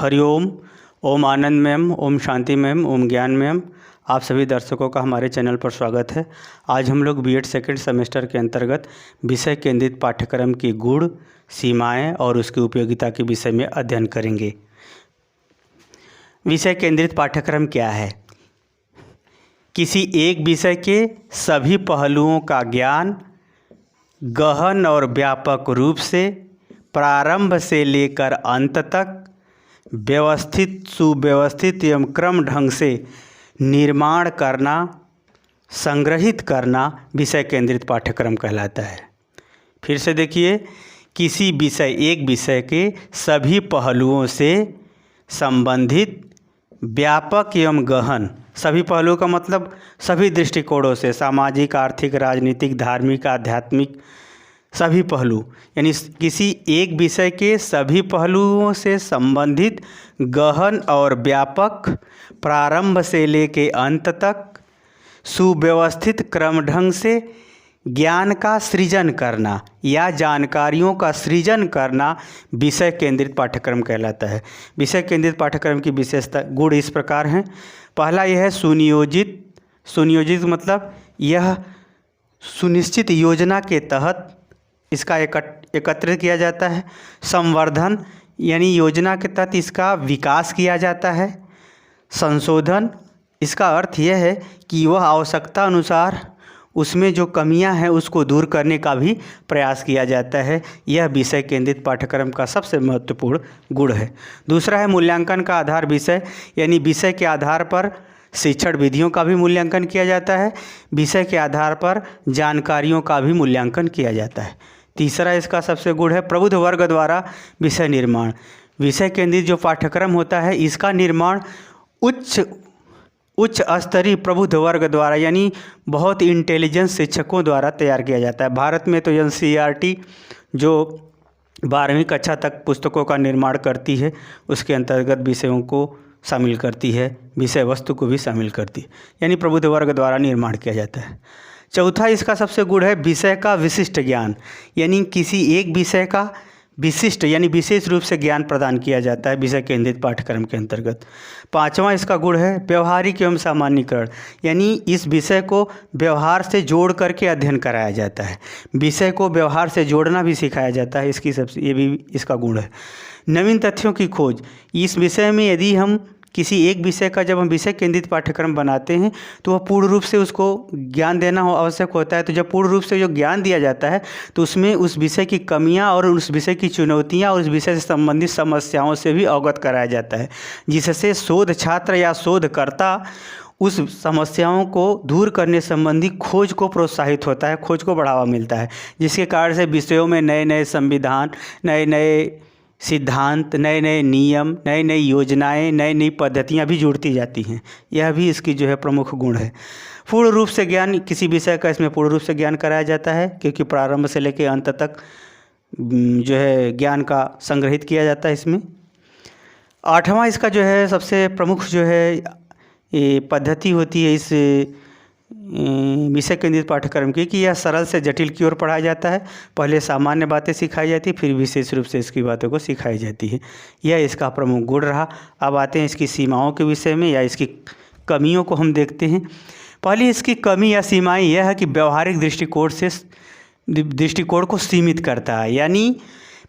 हरिओम। ओम आनंद ma'am, Om Shanti ma'am, ओम ज्ञान ma'am, आप सभी दर्शकों का हमारे चैनल पर स्वागत है। आज हम लोग बीएड सेकेंड सेमेस्टर के अंतर्गत विषय केंद्रित पाठ्यक्रम की गुण, सीमाएं और उसकी उपयोगिता के विषय में अध्ययन करेंगे। विषय केंद्रित पाठ्यक्रम क्या है? किसी एक विषय के सभी पहलुओं का ज्ञान गहन और व्यापक रूप से प्रारंभ से लेकर अंत तक व्यवस्थित, सुव्यवस्थित एवं क्रम ढंग से निर्माण करना, संग्रहित करना विषय केंद्रित पाठ्यक्रम कहलाता है। फिर से देखिए, किसी विषय, एक विषय के सभी पहलुओं से संबंधित व्यापक एवं गहन, सभी पहलुओं का मतलब सभी दृष्टिकोणों से, सामाजिक, आर्थिक, राजनीतिक, धार्मिक, आध्यात्मिक, सभी पहलू, यानी किसी एक विषय के सभी पहलुओं से संबंधित गहन और व्यापक, प्रारंभ से लेकर अंत तक सुव्यवस्थित क्रम ढंग से ज्ञान का सृजन करना या जानकारियों का सृजन करना विषय केंद्रित पाठ्यक्रम कहलाता है। विषय केंद्रित पाठ्यक्रम की विशेषता, गुण इस प्रकार हैं। पहला यह है सुनियोजित। सुनियोजित मतलब यह सुनिश्चित योजना के तहत इसका एकत्रित किया जाता है। संवर्धन यानी योजना के तहत इसका विकास किया जाता है। संशोधन, इसका अर्थ यह है कि वह आवश्यकता अनुसार उसमें जो कमियां हैं उसको दूर करने का भी प्रयास किया जाता है। यह विषय केंद्रित पाठ्यक्रम का सबसे महत्वपूर्ण गुण है। दूसरा है मूल्यांकन का आधार विषय, यानी विषय के आधार पर शिक्षण विधियों का भी मूल्यांकन किया जाता है। विषय के आधार पर जानकारियों का भी मूल्यांकन किया जाता है। तीसरा इसका सबसे गुण है प्रबुद्ध वर्ग द्वारा विषय निर्माण। विषय केंद्रित जो पाठ्यक्रम होता है इसका निर्माण उच्च स्तरीय प्रबुद्ध वर्ग द्वारा, यानी बहुत इंटेलिजेंस शिक्षकों द्वारा तैयार किया जाता है। भारत में तो एनसीईआरटी जो 12वीं कक्षा तक पुस्तकों का निर्माण करती है, उसके अंतर्गत विषयों को शामिल करती है, विषय वस्तु को भी शामिल करती है, यानी प्रबुद्ध वर्ग द्वारा निर्माण किया जाता है। चौथा इसका सबसे गुण है विषय का विशिष्ट ज्ञान, यानी किसी एक विषय का विशिष्ट यानी विशेष रूप से ज्ञान प्रदान किया जाता है विषय केंद्रित पाठ्यक्रम के अंतर्गत। पांचवा इसका गुण है व्यवहारिक एवं सामान्यीकरण, यानी इस विषय को व्यवहार से जोड़ करके अध्ययन कराया जाता है। विषय को व्यवहार से जोड़ना भी सिखाया जाता है, ये भी इसका गुण है। नवीन तथ्यों की खोज, इस विषय में यदि हम किसी एक विषय का जब हम विषय केंद्रित पाठ्यक्रम बनाते हैं तो वह पूर्ण रूप से उसको ज्ञान देना आवश्यक होता है। तो जब पूर्ण रूप से जो ज्ञान दिया जाता है तो उसमें उस विषय की कमियां और उस विषय की चुनौतियां और उस विषय से संबंधित समस्याओं से भी अवगत कराया जाता है, जिससे शोध छात्र या शोधकर्ता उस समस्याओं को दूर करने संबंधी खोज को प्रोत्साहित होता है, खोज को बढ़ावा मिलता है, जिसके कारण से विषयों में नए नए संविधान, नए नए सिद्धांत, नए नए नियम, नई नई योजनाएं, नई नई पद्धतियां भी जुड़ती जाती हैं। यह भी इसकी जो है प्रमुख गुण है। पूर्ण रूप से ज्ञान, किसी विषय का इसमें पूर्ण रूप से ज्ञान कराया जाता है, क्योंकि प्रारंभ से लेकर अंत तक जो है ज्ञान का संग्रहित किया जाता है इसमें। आठवां इसका जो है सबसे प्रमुख जो है ये पद्धति होती है इस विषय केंद्रित पाठ्यक्रम की, कि यह सरल से जटिल की ओर पढ़ाया जाता है। पहले सामान्य बातें सिखाई जाती है, फिर विशेष रूप से इसकी बातों को सिखाई जाती है। यह इसका प्रमुख गुण रहा। अब आते हैं इसकी सीमाओं के विषय में या इसकी कमियों को हम देखते हैं। पहली इसकी कमी या सीमाएं यह है कि व्यवहारिक दृष्टिकोण को सीमित करता है, यानी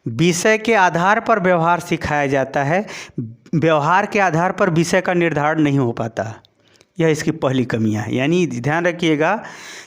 विषय के आधार पर व्यवहार सिखाया जाता है, व्यवहार के आधार पर विषय का निर्धारण नहीं हो पाता। यह इसकी पहली कमियां है। यानी ध्यान रखिएगा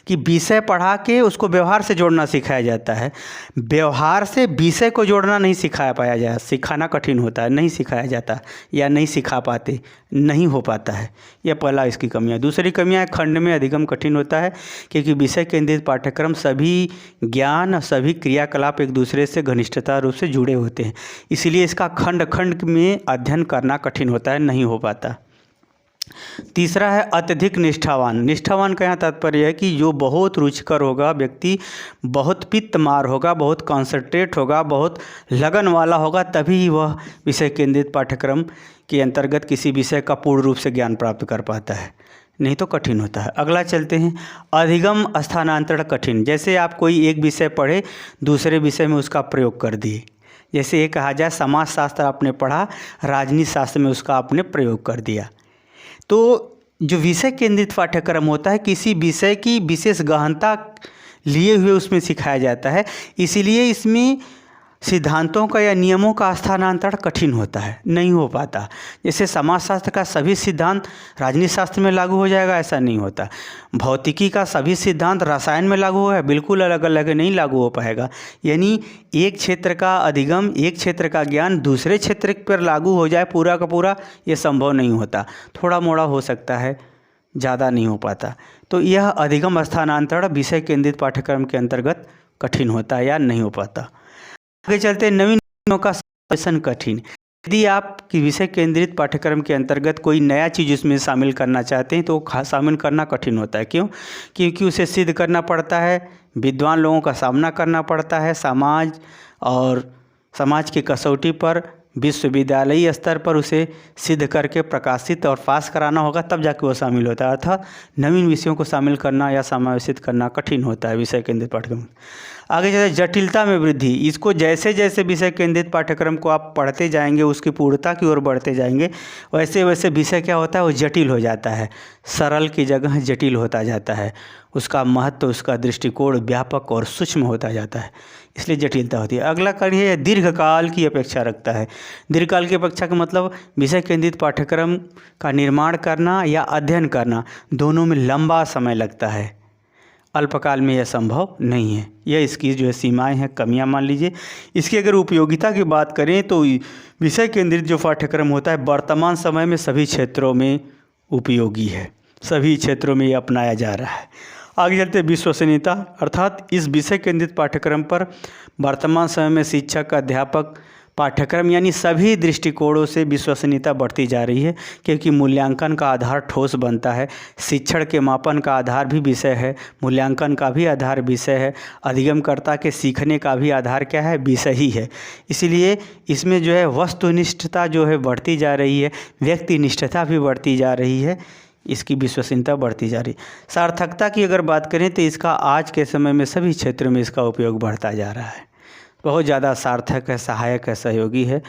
कि विषय पढ़ा के उसको व्यवहार से जोड़ना सिखाया जाता है, व्यवहार से विषय को जोड़ना नहीं पाया जाए, सिखाना कठिन होता है, नहीं सिखाया जाता या नहीं सिखा पाते, नहीं हो पाता है। यह पहला इसकी कमियां। दूसरी कमियां है खंड में अधिगम कठिन होता है, क्योंकि विषय केंद्रित पाठ्यक्रम सभी ज्ञान, सभी क्रियाकलाप एक दूसरे से घनिष्ठता रूप से जुड़े होते हैं, इसलिए इसका खंड खंड में अध्ययन करना कठिन होता है, नहीं हो पाता। तीसरा है अत्यधिक निष्ठावान। निष्ठावान का यहाँ तात्पर्य है कि जो बहुत रुचिकर होगा, व्यक्ति बहुत पित्तमार होगा, बहुत कॉन्सन्ट्रेट होगा, बहुत लगन वाला होगा, तभी वह विषय केंद्रित पाठ्यक्रम के अंतर्गत किसी विषय का पूर्ण रूप से ज्ञान प्राप्त कर पाता है, नहीं तो कठिन होता है। अगला चलते हैं, अधिगम स्थानांतरण कठिन। जैसे आप कोई एक विषय पढ़े, दूसरे विषय में उसका प्रयोग कर दिए, जैसे ये कहा जाए समाज शास्त्र आपने पढ़ा, राजनीति शास्त्र में उसका आपने प्रयोग कर दिया। तो जो विषय केंद्रित पाठ्यक्रम होता है किसी विषय की विशेष गहनता लिए हुए उसमें सिखाया जाता है, इसीलिए इसमें सिद्धांतों का या नियमों का स्थानांतरण कठिन होता है, नहीं हो पाता। जैसे समाजशास्त्र का सभी सिद्धांत राजनीति शास्त्र में लागू हो जाएगा, ऐसा नहीं होता। भौतिकी का सभी सिद्धांत रसायन में लागू हो है, बिल्कुल अलग अलग नहीं लागू हो पाएगा। यानी एक क्षेत्र का अधिगम, एक क्षेत्र का ज्ञान दूसरे क्षेत्र पर लागू हो जाए पूरा का पूरा, ये संभव नहीं होता। थोड़ा मोड़ा हो सकता है, ज़्यादा नहीं हो पाता। तो यह अधिगम स्थानांतरण विषय केंद्रित पाठ्यक्रम के अंतर्गत कठिन होता है या नहीं हो पाता। आगे चलते नवीन विषयों का समावेशन कठिन। यदि आप विषय केंद्रित पाठ्यक्रम के अंतर्गत कोई नया चीज़ उसमें शामिल करना चाहते हैं तो शामिल करना कठिन होता है। क्यों? क्योंकि उसे सिद्ध करना पड़ता है, विद्वान लोगों का सामना करना पड़ता है, समाज की कसौटी पर विश्वविद्यालयी स्तर पर उसे सिद्ध करके प्रकाशित और पास कराना होगा, तब जाके वो शामिल होता है। अर्थात नवीन विषयों को शामिल करना या समावेशित करना कठिन होता है विषय केंद्रित पाठ्यक्रम। आगे चलते जटिलता में वृद्धि। इसको जैसे जैसे विषय केंद्रित पाठ्यक्रम को आप पढ़ते जाएंगे, उसकी पूर्णता की ओर बढ़ते जाएंगे, वैसे वैसे विषय क्या होता है, वो जटिल हो जाता है, सरल की जगह जटिल होता जाता है। उसका महत्व, उसका दृष्टिकोण व्यापक और सूक्ष्म होता जाता है, इसलिए जटिलता होती है। अगला कार्य है दीर्घकाल की अपेक्षा रखता है। दीर्घकाल की अपेक्षा का मतलब विषय केंद्रित पाठ्यक्रम का निर्माण करना या अध्ययन करना, दोनों में लंबा समय लगता है। अल्पकाल में यह संभव नहीं है। यह इसकी जो है सीमाएं हैं, कमियां मान लीजिए। इसकी अगर उपयोगिता की बात करें तो विषय केंद्रित जो पाठ्यक्रम होता है वर्तमान समय में सभी क्षेत्रों में उपयोगी है, सभी क्षेत्रों में ये अपनाया जा रहा है। आगे चलते विश्वसनीयता, अर्थात इस विषय केंद्रित पाठ्यक्रम पर वर्तमान समय में शिक्षक, अध्यापक, पाठ्यक्रम यानी सभी दृष्टिकोणों से विश्वसनीयता बढ़ती जा रही है, क्योंकि मूल्यांकन का आधार ठोस बनता है। शिक्षण के मापन का आधार भी विषय है, मूल्यांकन का भी आधार विषय है, अधिगमकर्ता के सीखने का भी आधार क्या है, विषय ही है। इसलिए इसमें जो है वस्तुनिष्ठता जो है बढ़ती जा रही है, व्यक्तिनिष्ठता भी बढ़ती जा रही है, इसकी विश्वसनीयता बढ़ती जा रही है। सार्थकता की अगर बात करें तो इसका आज के समय में सभी क्षेत्रों में इसका उपयोग बढ़ता जा रहा है, बहुत ज़्यादा सार्थक है, सहायक है, सहयोगी है।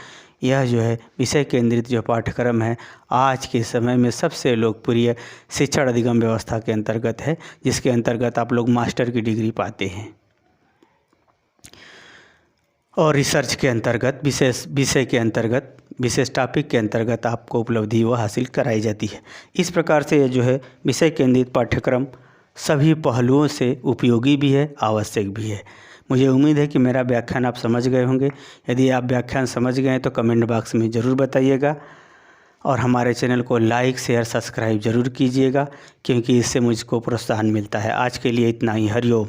यह जो है विषय केंद्रित जो पाठ्यक्रम है आज के समय में सबसे लोकप्रिय शिक्षण अधिगम व्यवस्था के अंतर्गत है, जिसके अंतर्गत आप लोग मास्टर की डिग्री पाते हैं और रिसर्च के अंतर्गत विषय के अंतर्गत विशेष टॉपिक के अंतर्गत आपको उपलब्धि वो हासिल कराई जाती है। इस प्रकार से ये जो है विषय केंद्रित पाठ्यक्रम सभी पहलुओं से उपयोगी भी है, आवश्यक भी है। मुझे उम्मीद है कि मेरा व्याख्यान आप समझ गए होंगे। यदि आप व्याख्यान समझ गए तो कमेंट बॉक्स में ज़रूर बताइएगा और हमारे चैनल को लाइक, शेयर, सब्सक्राइब ज़रूर कीजिएगा, क्योंकि इससे मुझको प्रोत्साहन मिलता है। आज के लिए इतना ही। हरिओम।